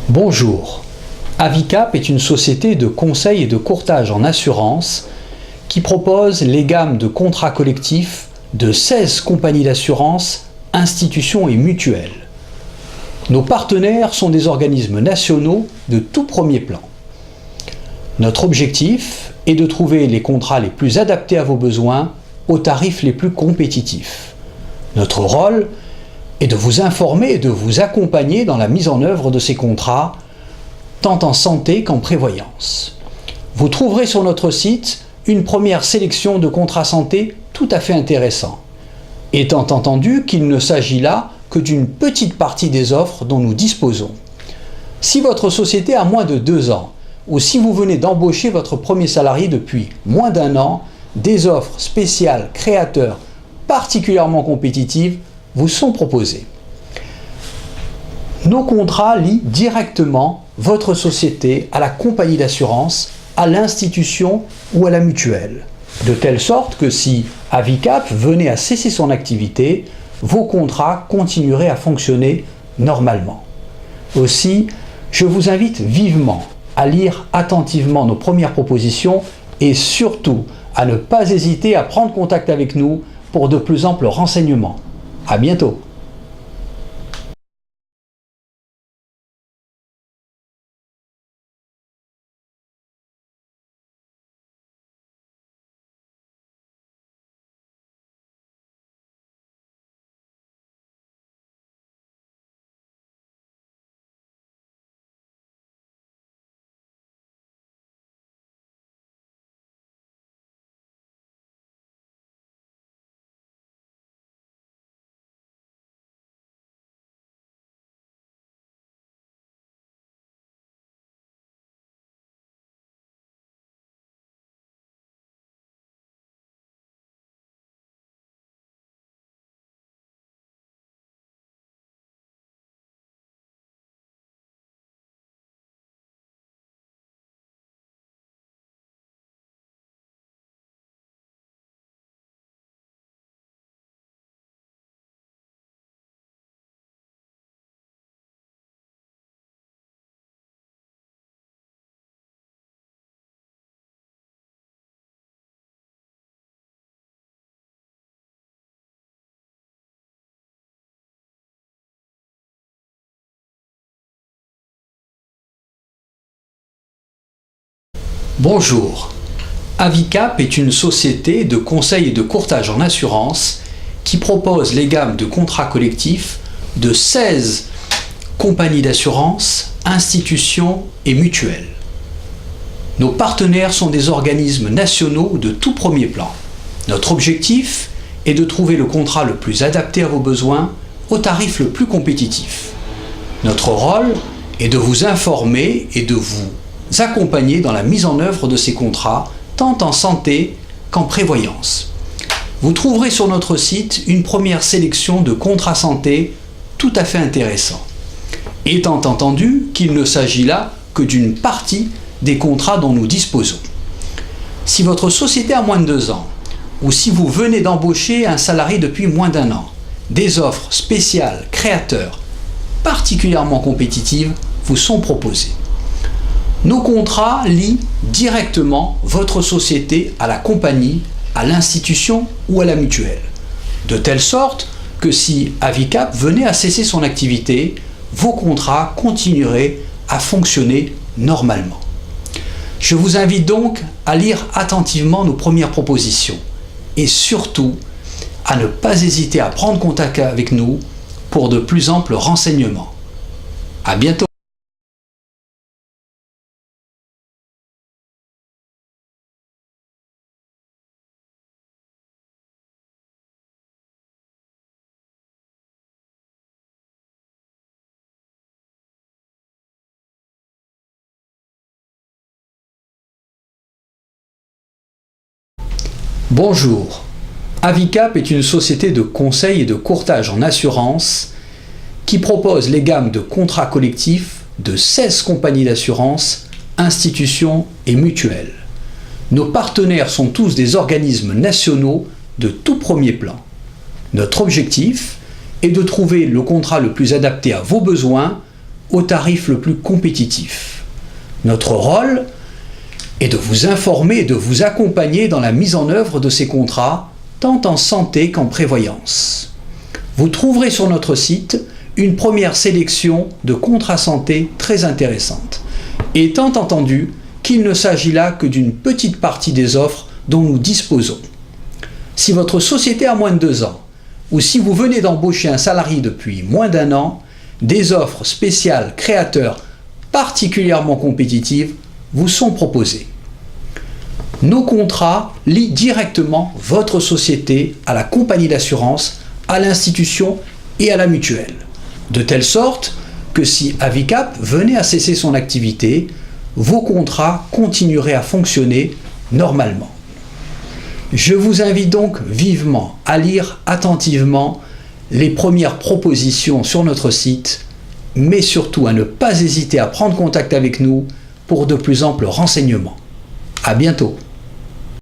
Bonjour, Avicap est une société de conseil et de courtage en assurance qui propose les gammes de contrats collectifs de 16 compagnies d'assurance, institutions et mutuelles. Nos partenaires sont des organismes nationaux de tout premier plan. Notre objectif est de trouver les contrats les plus adaptés à vos besoins aux tarifs les plus compétitifs. Notre rôle est de vous informer et de vous accompagner dans la mise en œuvre de ces contrats, tant en santé qu'en prévoyance. Vous trouverez sur notre site une première sélection de contrats santé tout à fait intéressants, étant entendu qu'il ne s'agit là que d'une petite partie des offres dont nous disposons. Si votre société a moins de 2 ans, ou si vous venez d'embaucher votre premier salarié depuis moins d'1 an, des offres spéciales créateurs particulièrement compétitives vous sont proposées. Nos contrats lient directement votre société à la compagnie d'assurance, à l'institution ou à la mutuelle, de telle sorte que si Avicap venait à cesser son activité, vos contrats continueraient à fonctionner normalement. Aussi, je vous invite vivement à lire attentivement nos premières propositions et surtout à ne pas hésiter à prendre contact avec nous pour de plus amples renseignements. À bientôt. Bonjour, Avicap est une société de conseil et de courtage en assurance qui propose les gammes de contrats collectifs de 16 compagnies d'assurance, institutions et mutuelles. Nos partenaires sont des organismes nationaux de tout premier plan. Notre objectif est de trouver le contrat le plus adapté à vos besoins au tarif le plus compétitif. Notre rôle est de vous informer et de vous accompagner dans la mise en œuvre de ces contrats, tant en santé qu'en prévoyance. Vous trouverez sur notre site une première sélection de contrats santé tout à fait intéressants, étant entendu qu'il ne s'agit là que d'une partie des contrats dont nous disposons. Si votre société a moins de 2 ans, ou si vous venez d'embaucher un salarié depuis moins d'1 an, des offres spéciales créateurs particulièrement compétitives vous sont proposées. Nos contrats lient directement votre société à la compagnie, à l'institution ou à la mutuelle, de telle sorte que si Avicap venait à cesser son activité, vos contrats continueraient à fonctionner normalement. Je vous invite donc à lire attentivement nos premières propositions et surtout à ne pas hésiter à prendre contact avec nous pour de plus amples renseignements. À bientôt. Bonjour, Avicap est une société de conseil et de courtage en assurance qui propose les gammes de contrats collectifs de 16 compagnies d'assurance, institutions et mutuelles. Nos partenaires sont tous des organismes nationaux de tout premier plan. Notre objectif est de trouver le contrat le plus adapté à vos besoins au tarif le plus compétitif. Notre rôle est de vous informer et de vous accompagner dans la mise en œuvre de ces contrats, tant en santé qu'en prévoyance. Vous trouverez sur notre site une première sélection de contrats santé très intéressante, étant entendu qu'il ne s'agit là que d'une petite partie des offres dont nous disposons. Si votre société a moins de 2 ans, ou si vous venez d'embaucher un salarié depuis moins d'1 an, des offres spéciales créateurs particulièrement compétitives vous sont proposées. Nos contrats lient directement votre société à la compagnie d'assurance, à l'institution et à la mutuelle, de telle sorte que si Avicap venait à cesser son activité, vos contrats continueraient à fonctionner normalement. Je vous invite donc vivement à lire attentivement les premières propositions sur notre site, mais surtout à ne pas hésiter à prendre contact avec nous pour de plus amples renseignements. À bientôt.